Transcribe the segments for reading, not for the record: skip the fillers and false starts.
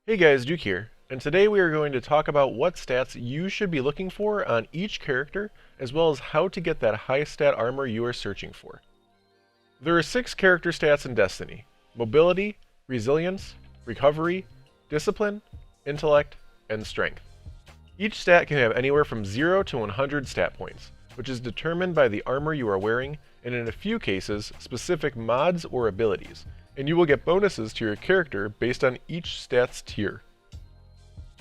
Hey guys, Duke here, and today we are going to talk about what stats you should be looking for on each character, as well as how to get that high stat armor you are searching for. There are 6 character stats in Destiny: Mobility, Resilience, Recovery, Discipline, Intellect, and Strength. Each stat can have anywhere from 0 to 100 stat points, which is determined by the armor you are wearing, and in a few cases, specific mods or abilities, and you will get bonuses to your character based on each stat's tier.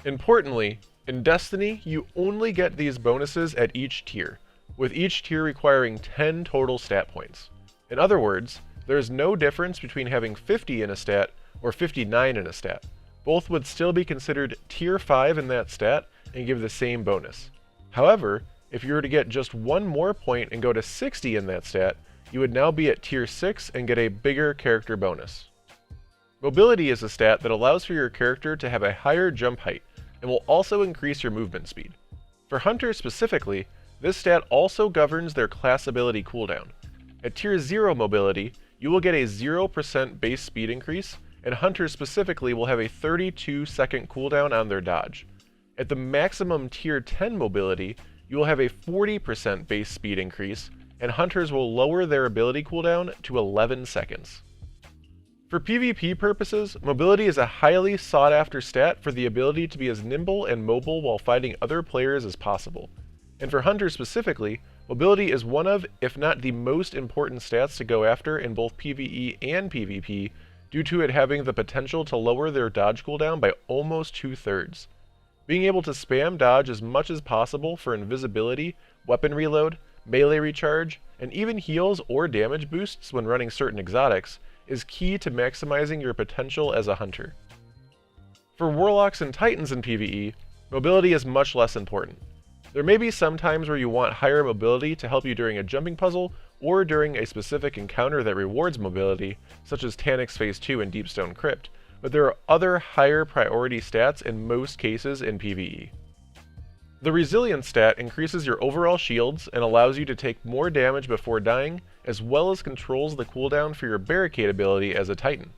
Importantly, in Destiny, you only get these bonuses at each tier, with each tier requiring 10 total stat points. In other words, there is no difference between having 50 in a stat or 59 in a stat. Both would still be considered tier 5 in that stat and give the same bonus. However, if you were to get just one more point and go to 60 in that stat, you would now be at tier 6 and get a bigger character bonus. Mobility is a stat that allows for your character to have a higher jump height and will also increase your movement speed. For Hunters specifically, this stat also governs their class ability cooldown. At tier 0 mobility, you will get a 0% base speed increase, and Hunters specifically will have a 32-second cooldown on their dodge. At the maximum tier 10 mobility, you will have a 40% base speed increase, and Hunters will lower their ability cooldown to 11 seconds. For PvP purposes, mobility is a highly sought after stat for the ability to be as nimble and mobile while fighting other players as possible. And for Hunters specifically, mobility is one of, if not the most important stats to go after in both PvE and PvP, due to it having the potential to lower their dodge cooldown by almost 2/3. Being able to spam dodge as much as possible for invisibility, weapon reload, melee recharge, and even heals or damage boosts when running certain exotics is key to maximizing your potential as a hunter. For Warlocks and Titans in PvE, mobility is much less important. There may be some times where you want higher mobility to help you during a jumping puzzle or during a specific encounter that rewards mobility, such as Taniks Phase 2 and Deepstone Crypt, but there are other higher priority stats in most cases in PvE. The Resilience stat increases your overall shields and allows you to take more damage before dying, as well as controls the cooldown for your Barricade ability as a Titan.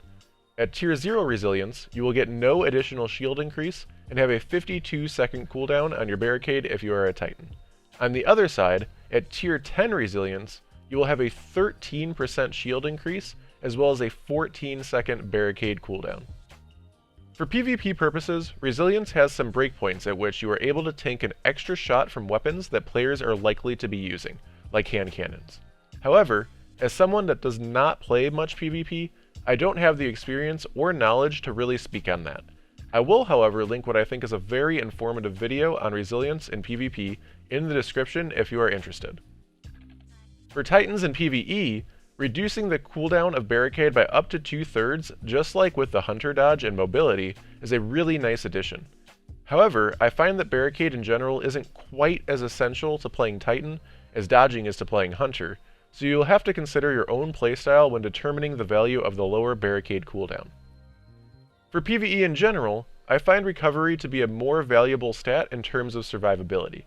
At tier 0 Resilience, you will get no additional shield increase and have a 52-second cooldown on your Barricade if you are a Titan. On the other side, at tier 10 Resilience, you will have a 13% shield increase, as well as a 14-second Barricade cooldown. For PvP purposes, Resilience has some breakpoints at which you are able to tank an extra shot from weapons that players are likely to be using, like hand cannons. However, as someone that does not play much PvP, I don't have the experience or knowledge to really speak on that. I will, however, link what I think is a very informative video on Resilience in PvP in the description if you are interested. For Titans in PvE, reducing the cooldown of Barricade by up to 2/3, just like with the Hunter dodge and mobility, is a really nice addition. However, I find that Barricade in general isn't quite as essential to playing Titan as dodging is to playing Hunter, so you'll have to consider your own playstyle when determining the value of the lower Barricade cooldown. For PvE in general, I find Recovery to be a more valuable stat in terms of survivability.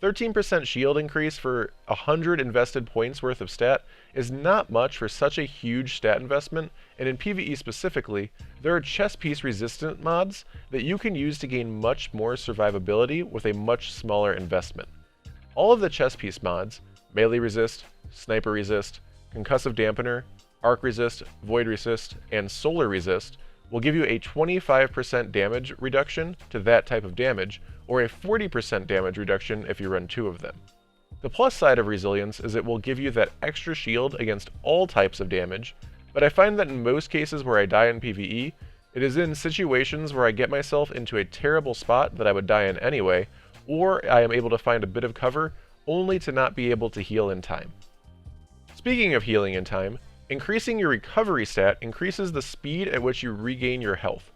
13% shield increase for 100 invested points worth of stat is not much for such a huge stat investment, and in PvE specifically, there are chest piece resistant mods that you can use to gain much more survivability with a much smaller investment. All of the chest piece mods, melee resist, sniper resist, concussive dampener, arc resist, void resist, and solar resist, will give you a 25% damage reduction to that type of damage, or a 40% damage reduction if you run 2 of them. The plus side of Resilience is it will give you that extra shield against all types of damage, but I find that in most cases where I die in PvE, it is in situations where I get myself into a terrible spot that I would die in anyway, or I am able to find a bit of cover only to not be able to heal in time. Speaking of healing in time, increasing your recovery stat increases the speed at which you regain your health.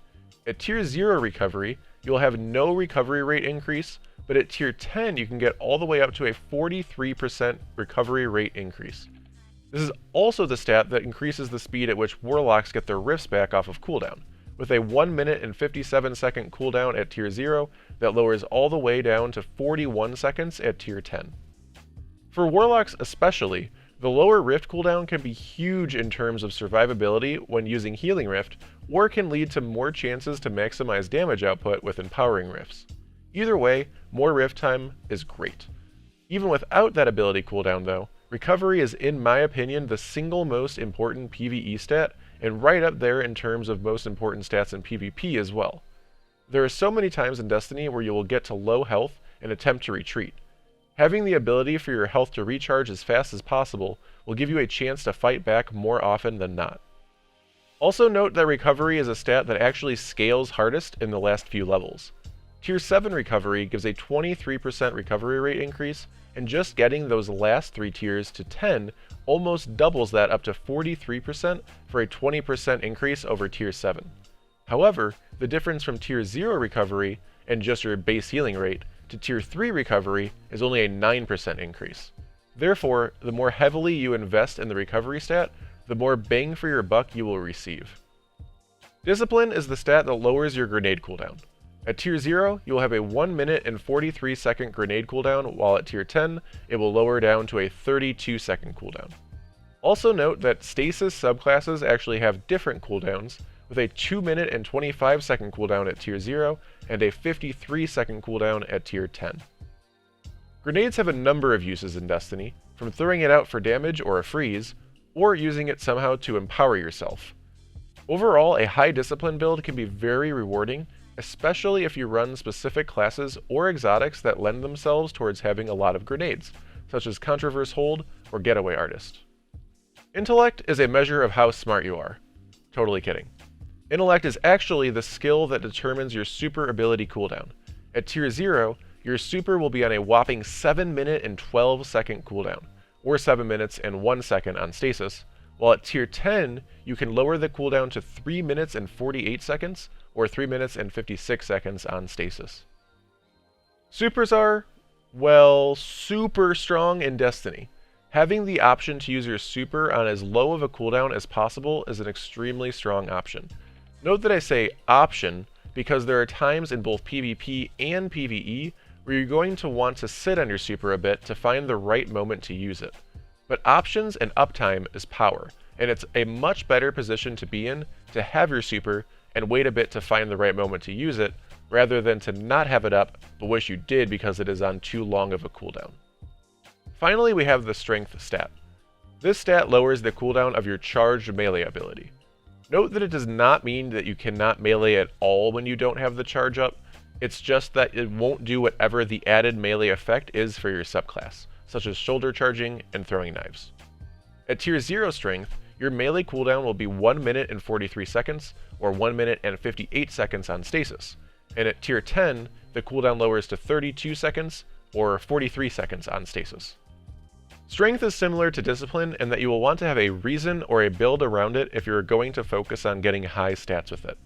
At tier 0 recovery, you'll have no recovery rate increase, but at tier 10 you can get all the way up to a 43% recovery rate increase. This is also the stat that increases the speed at which Warlocks get their rifts back off of cooldown, with a 1 minute and 57 second cooldown at tier 0 that lowers all the way down to 41 seconds at tier 10. For Warlocks especially, the lower Rift cooldown can be huge in terms of survivability when using Healing Rift, or can lead to more chances to maximize damage output with empowering rifts. Either way, more rift time is great. Even without that ability cooldown though, recovery is in my opinion the single most important PvE stat, and right up there in terms of most important stats in PvP as well. There are so many times in Destiny where you will get to low health and attempt to retreat. Having the ability for your health to recharge as fast as possible will give you a chance to fight back more often than not. Also note that recovery is a stat that actually scales hardest in the last few levels. Tier 7 recovery gives a 23% recovery rate increase, and just getting those last 3 tiers to 10 almost doubles that up to 43% for a 20% increase over Tier 7. However, the difference from Tier 0 recovery and just your base healing rate to Tier 3 recovery is only a 9% increase. Therefore, the more heavily you invest in the recovery stat, the more bang for your buck you will receive. Discipline is the stat that lowers your grenade cooldown. At Tier 0, you will have a 1 minute and 43 second grenade cooldown, while at Tier 10, it will lower down to a 32 second cooldown. Also note that Stasis subclasses actually have different cooldowns, with a 2 minute and 25 second cooldown at Tier 0 and a 53 second cooldown at Tier 10. Grenades have a number of uses in Destiny, from throwing it out for damage or a freeze, or using it somehow to empower yourself. Overall, a high discipline build can be very rewarding, especially if you run specific classes or exotics that lend themselves towards having a lot of grenades, such as Controverse Hold or Getaway Artist. Intellect is a measure of how smart you are. Totally kidding. Intellect is actually the skill that determines your super ability cooldown. At Tier 0, your super will be on a whopping 7 minute and 12 second cooldown, or 7 minutes and 1 second on Stasis, while at Tier 10, you can lower the cooldown to 3 minutes and 48 seconds, or 3 minutes and 56 seconds on Stasis. Supers are, well, super strong in Destiny. Having the option to use your super on as low of a cooldown as possible is an extremely strong option. Note that I say option because there are times in both PvP and PvE where you're going to want to sit on your super a bit to find the right moment to use it. But options and uptime is power, and it's a much better position to be in to have your super and wait a bit to find the right moment to use it, rather than to not have it up but wish you did because it is on too long of a cooldown. Finally, we have the strength stat. This stat lowers the cooldown of your charged melee ability. Note that it does not mean that you cannot melee at all when you don't have the charge up, it's just that it won't do whatever the added melee effect is for your subclass, such as shoulder charging and throwing knives. At Tier 0 strength, your melee cooldown will be 1 minute and 43 seconds, or 1 minute and 58 seconds on Stasis, and at Tier 10, the cooldown lowers to 32 seconds, or 43 seconds on Stasis. Strength is similar to Discipline in that you will want to have a reason or a build around it if you're going to focus on getting high stats with it.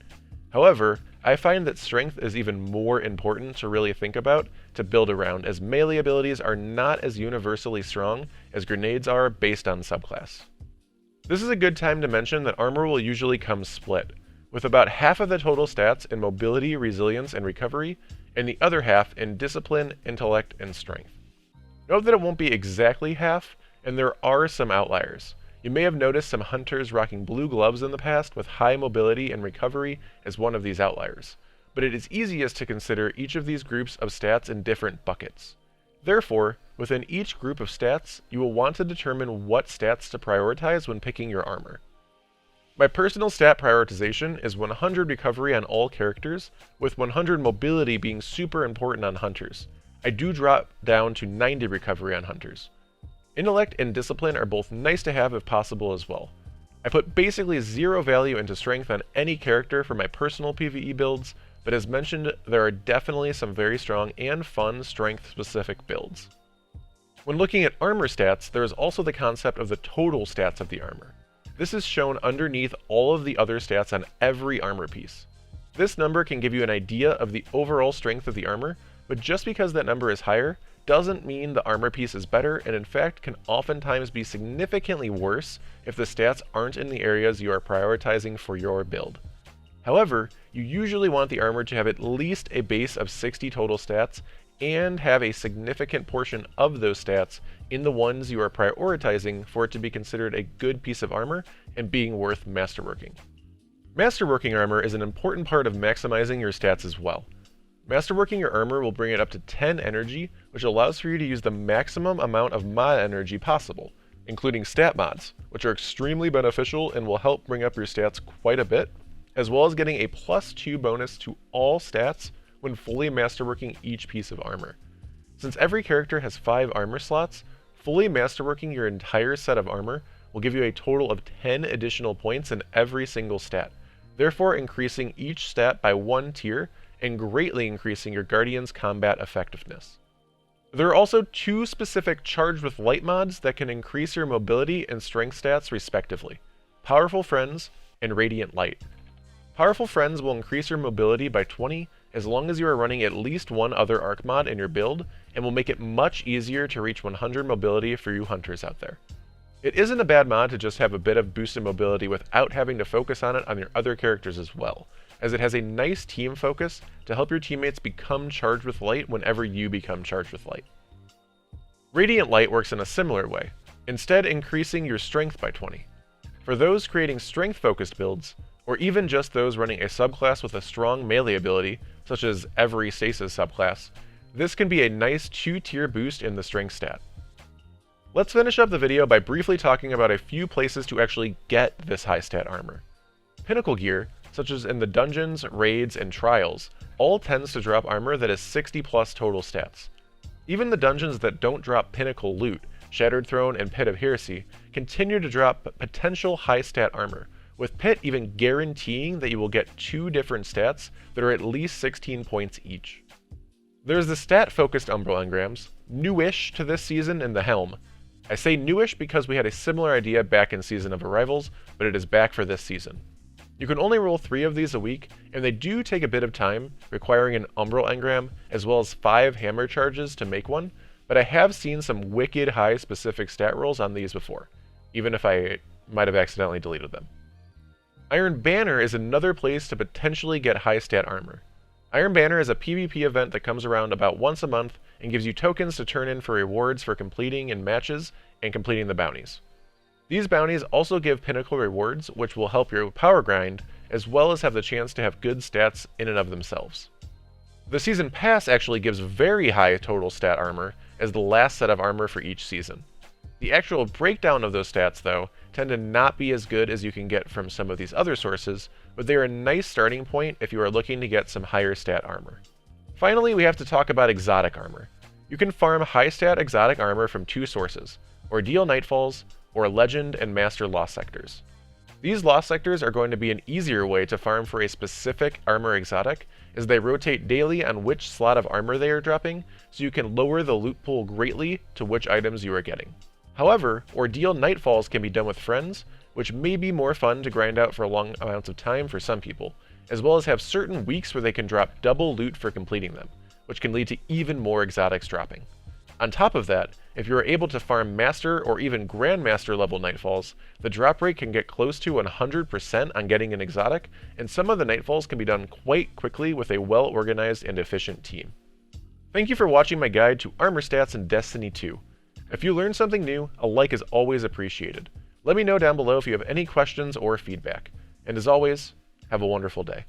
However, I find that Strength is even more important to really think about to build around, as melee abilities are not as universally strong as grenades are based on subclass. This is a good time to mention that armor will usually come split, with about half of the total stats in mobility, resilience, and recovery, and the other half in discipline, intellect, and strength. Note that it won't be exactly half, and there are some outliers. You may have noticed some hunters rocking blue gloves in the past with high mobility and recovery as one of these outliers, but it is easiest to consider each of these groups of stats in different buckets. Therefore, within each group of stats, you will want to determine what stats to prioritize when picking your armor. My personal stat prioritization is 100 recovery on all characters, with 100 mobility being super important on hunters. I do drop down to 90 recovery on hunters. Intellect and discipline are both nice to have if possible as well. I put basically 0 value into strength on any character for my personal PvE builds, but as mentioned, there are definitely some very strong and fun strength-specific builds. When looking at armor stats, there is also the concept of the total stats of the armor. This is shown underneath all of the other stats on every armor piece. This number can give you an idea of the overall strength of the armor, but just because that number is higher doesn't mean the armor piece is better, and in fact can oftentimes be significantly worse if the stats aren't in the areas you are prioritizing for your build. However, you usually want the armor to have at least a base of 60 total stats and have a significant portion of those stats in the ones you are prioritizing for it to be considered a good piece of armor and being worth masterworking. Masterworking armor is an important part of maximizing your stats as well. Masterworking your armor will bring it up to 10 energy, which allows for you to use the maximum amount of mod energy possible, including stat mods, which are extremely beneficial and will help bring up your stats quite a bit, as well as getting a +2 bonus to all stats when fully masterworking each piece of armor. Since every character has 5 armor slots, fully masterworking your entire set of armor will give you a total of 10 additional points in every single stat, therefore increasing each stat by 1 tier and greatly increasing your Guardian's combat effectiveness. There are also 2 specific Charged with Light mods that can increase your mobility and strength stats respectively: Powerful Friends and Radiant Light. Powerful Friends will increase your mobility by 20 as long as you are running at least one other arc mod in your build, and will make it much easier to reach 100 mobility for you hunters out there. It isn't a bad mod to just have a bit of boosted mobility without having to focus on it on your other characters as well, as it has a nice team focus to help your teammates become charged with light whenever you become charged with light. Radiant Light works in a similar way, instead increasing your strength by 20. For those creating strength-focused builds, or even just those running a subclass with a strong melee ability, such as every Stasis subclass, this can be a nice 2-tier boost in the strength stat. Let's finish up the video by briefly talking about a few places to actually get this high stat armor. Pinnacle gear, such as in the dungeons, raids, and trials, all tends to drop armor that is 60 plus total stats. Even the dungeons that don't drop pinnacle loot, Shattered Throne and Pit of Heresy, continue to drop potential high stat armor, with Pit even guaranteeing that you will get 2 different stats that are at least 16 points each. There's the stat-focused Umbral engrams, newish to this season in the Helm. I say newish because we had a similar idea back in Season of Arrivals, but it is back for this season. You can only roll 3 of these a week, and they do take a bit of time, requiring an Umbral engram as well as 5 hammer charges to make one, but I have seen some wicked high specific stat rolls on these before, even if I might have accidentally deleted them. Iron Banner is another place to potentially get high stat armor. Iron Banner is a PvP event that comes around about once a month and gives you tokens to turn in for rewards for completing in matches and completing the bounties. These bounties also give pinnacle rewards, which will help your power grind, as well as have the chance to have good stats in and of themselves. The Season Pass actually gives very high total stat armor as the last set of armor for each season. The actual breakdown of those stats, though, tend to not be as good as you can get from some of these other sources, but they are a nice starting point if you are looking to get some higher stat armor. Finally, we have to talk about exotic armor. You can farm high stat exotic armor from 2 sources: Ordeal Nightfalls, or Legend and Master Lost Sectors. These Lost Sectors are going to be an easier way to farm for a specific armor exotic, as they rotate daily on which slot of armor they are dropping, so you can lower the loot pool greatly to which items you are getting. However, Ordeal Nightfalls can be done with friends, which may be more fun to grind out for long amounts of time for some people, as well as have certain weeks where they can drop double loot for completing them, which can lead to even more exotics dropping. On top of that, if you are able to farm Master or even Grandmaster level Nightfalls, the drop rate can get close to 100% on getting an exotic, and some of the Nightfalls can be done quite quickly with a well-organized and efficient team. Thank you for watching my guide to armor stats in Destiny 2. If you learned something new, a like is always appreciated. Let me know down below if you have any questions or feedback. And as always, have a wonderful day.